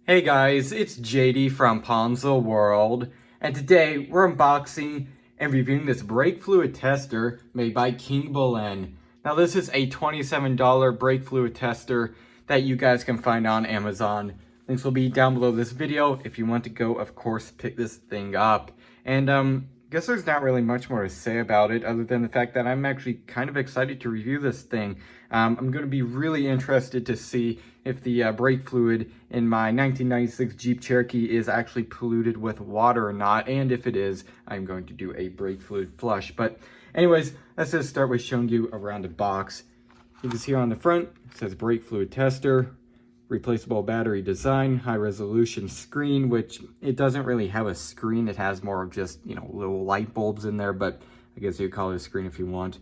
Hey guys, it's JD from Ponzo World, and today we're unboxing and reviewing this brake fluid tester made by Kingbolen. Now this is a $27 brake fluid tester that you guys can find on Amazon. Links will be down below this video if you want to go, of course, pick this thing up. And guess there's not really much more to say about it other than the fact that I'm actually kind of excited to review this thing. I'm going to be really interested to see if the brake fluid in my 1996 Jeep Cherokee is actually polluted with water or not, and if it is, I'm going to do a brake fluid flush. But anyways, let's just start with showing you around the box. You can see on the front, it says brake fluid tester, replaceable battery design, high resolution screen, which it doesn't really have a screen. It has more of just, little light bulbs in there, but I guess you could call it a screen if you want.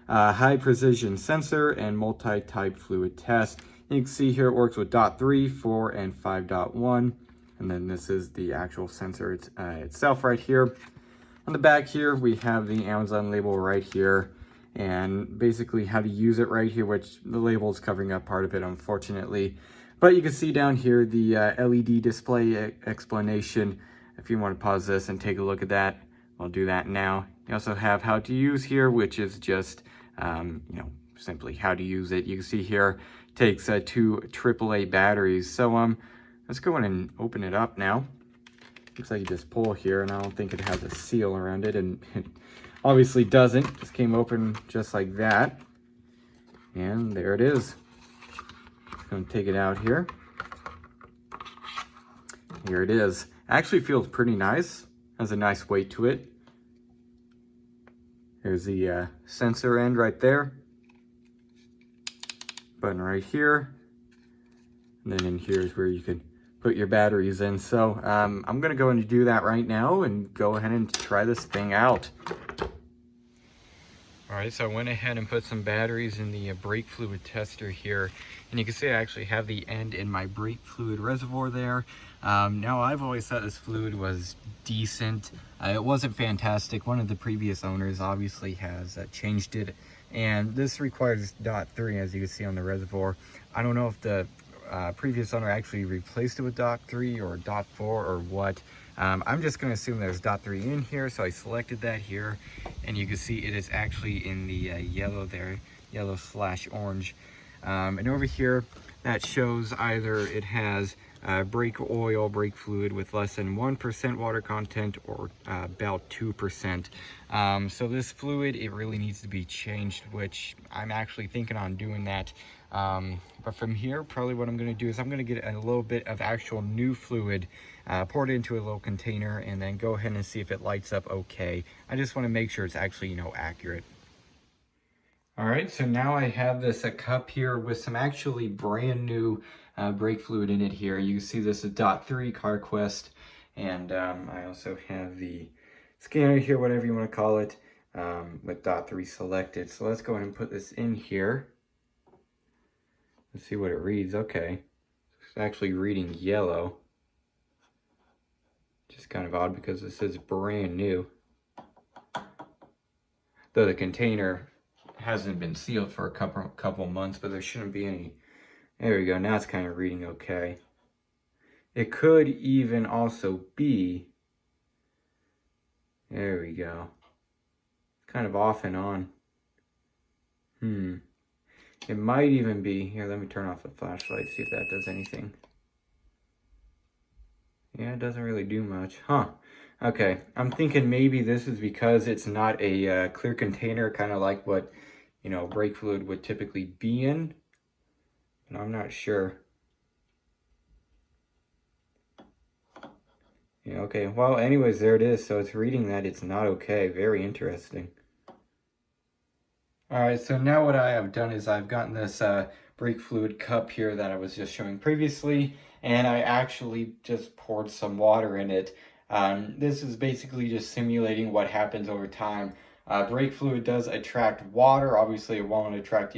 High precision sensor and multi-type fluid test. You can see here it works with .3, 4, and 5.1. And then this is the actual sensor itself right here. On the back here, we have the Amazon label right here. And basically how to use it right here, which the label is covering up part of it, unfortunately. But you can see down here the LED display explanation. If you want to pause this and take a look at that, I'll do that now. You also have how to use here, which is just, simply how to use it. You can see here, it takes 2 AAA batteries. So let's go in and open it up now. Looks like you just pull here, and I don't think it has a seal around it, and it obviously doesn't. Just came open just like that. And there it is. Going to take it out here. Here it is. Actually feels pretty nice. Has a nice weight to it. There's the sensor end right there. Button right here. And then in here is where you can put your batteries in. So I'm going to go and do that right now and go ahead and try this thing out. Alright, so I went ahead and put some batteries in the brake fluid tester here, and you can see I actually have the end in my brake fluid reservoir there. Now I've always thought this fluid was decent. It wasn't fantastic. One of the previous owners obviously has changed it, and this requires .3 as you can see on the reservoir. I don't know if the previous owner actually replaced it with .3 or .4 or what. I'm just going to assume there's .3 in here, so I selected that here, and you can see it is actually in the yellow there, yellow/orange. And over here, that shows either it has brake oil, brake fluid with less than 1% water content or about 2%. So this fluid, it really needs to be changed, which I'm actually thinking on doing that. But from here, probably what I'm going to do is I'm going to get a little bit of actual new fluid, pour it into a little container, and then go ahead and see if it lights up okay. I just want to make sure it's actually, accurate. All right, so now I have this cup here with some actually brand new brake fluid in it here. You can see this is .3 CarQuest, and I also have the scanner here, whatever you want to call it, with .3 selected. So let's go ahead and put this in here. Let's see what it reads. Okay, it's actually reading yellow. Just kind of odd because this is brand new. Though the container hasn't been sealed for a couple months, but there shouldn't be any. There we go. Now it's kind of reading okay. It could even also be. There we go. Kind of off and on. It might even be, here, let me turn off the flashlight, see if that does anything. Yeah, it doesn't really do much. Huh. Okay, I'm thinking maybe this is because it's not a clear container, kind of like what, brake fluid would typically be in. But I'm not sure. Yeah, okay, well, anyways, there it is. So it's reading that it's not okay. Very interesting. Alright, so now what I have done is I've gotten this brake fluid cup here that I was just showing previously, and I actually just poured some water in it. This is basically just simulating what happens over time. Brake fluid does attract water. Obviously, it won't attract,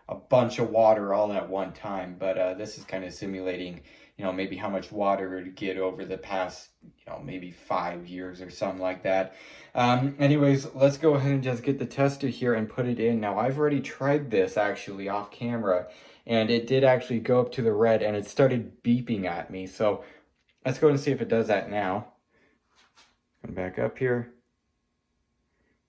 a bunch of water all at one time, but this is kind of simulating, maybe how much water it would get over the past, maybe 5 years or something like that. Anyways, let's go ahead and just get the tester here and put it in. Now, I've already tried this actually off camera, and it did actually go up to the red, and it started beeping at me. So let's go and see if it does that now. Come back up here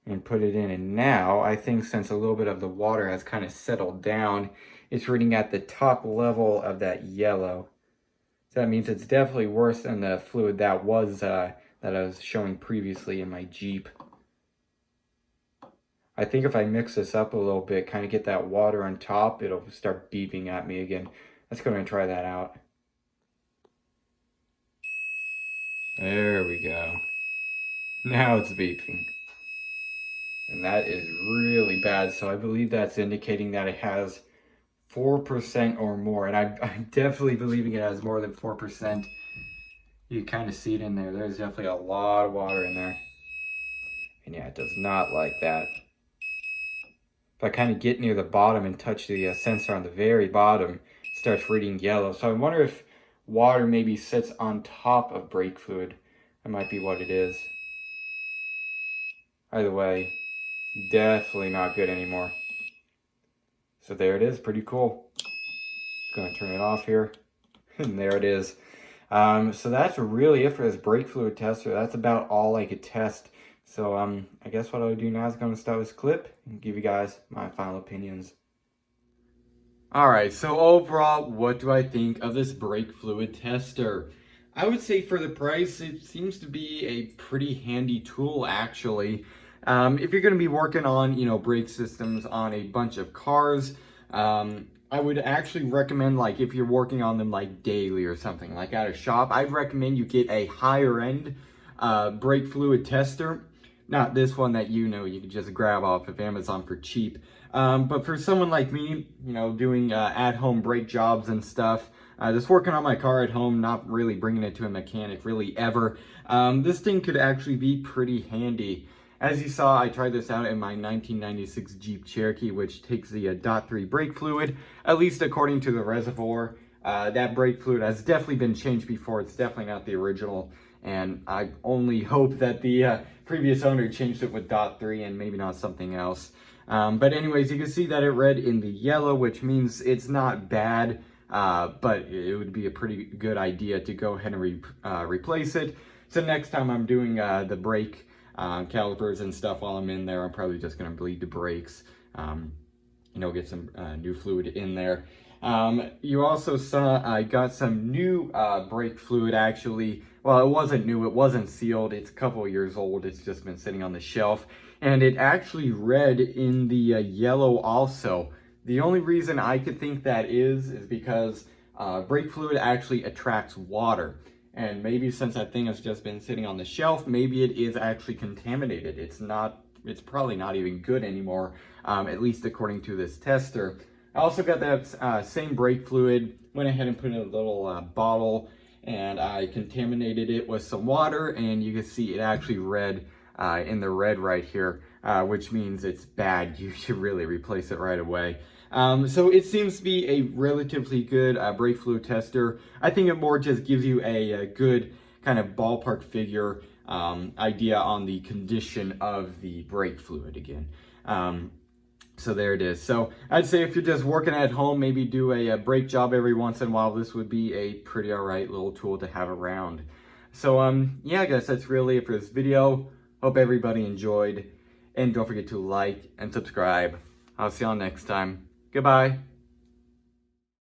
and put it in, and now I think since a little bit of the water has kind of settled down, it's reading at the top level of that yellow. So that means it's definitely worse than the fluid that I was showing previously in my Jeep. I think if I mix this up a little bit, kind of get that water on top, it'll start beeping at me again. Let's go and try that out. There we go. Now it's beeping. And that is really bad. So I believe that's indicating that it has 4% or more. And I'm definitely believing it has more than 4%. You kind of see it in there. There's definitely a lot of water in there. And yeah, it does not like that. If I kind of get near the bottom and touch the sensor on the very bottom, it starts reading yellow. So I wonder if water maybe sits on top of brake fluid. That might be what it is. Either way, definitely not good anymore. So there it is, pretty cool. Gonna turn it off here. And there it is. So that's really it for this brake fluid tester. That's about all I could test. So I guess what I'll do now is going to stop this clip and give you guys my final opinions. Alright, so overall, what do I think of this brake fluid tester? I would say for the price, it seems to be a pretty handy tool actually. If you're going to be working on, brake systems on a bunch of cars, I would actually recommend, like, if you're working on them, like, daily or something, like at a shop, I'd recommend you get a higher-end brake fluid tester. Not this one that you can just grab off of Amazon for cheap. But for someone like me, doing at-home brake jobs and stuff, just working on my car at home, not really bringing it to a mechanic really ever, this thing could actually be pretty handy. As you saw, I tried this out in my 1996 Jeep Cherokee, which takes the .3 brake fluid, at least according to the reservoir. That brake fluid has definitely been changed before. It's definitely not the original, and I only hope that the previous owner changed it with .3 and maybe not something else. But anyways, you can see that it read in the yellow, which means it's not bad, but it would be a pretty good idea to go ahead and replace it. So next time I'm doing the brake calipers and stuff while I'm in there, I'm probably just going to bleed the brakes, get some new fluid in there. You also saw I got some new brake fluid actually. Well, it wasn't new, it wasn't sealed, it's a couple of years old, it's just been sitting on the shelf, and it actually read in the yellow also. The only reason I could think that is because brake fluid actually attracts water. And maybe since that thing has just been sitting on the shelf, maybe it is actually contaminated. It's probably not even good anymore, at least according to this tester. I also got that same brake fluid, went ahead and put it in a little bottle, and I contaminated it with some water, and you can see it actually read in the red right here, which means it's bad. You should really replace it right away. So it seems to be a relatively good brake fluid tester. I think it more just gives you a good kind of ballpark figure idea on the condition of the brake fluid again. So there it is. So I'd say if you're just working at home, maybe do a brake job every once in a while, this would be a pretty alright little tool to have around. So yeah, guys, that's really it for this video. Hope everybody enjoyed, and don't forget to like and subscribe. I'll see y'all next time. Goodbye.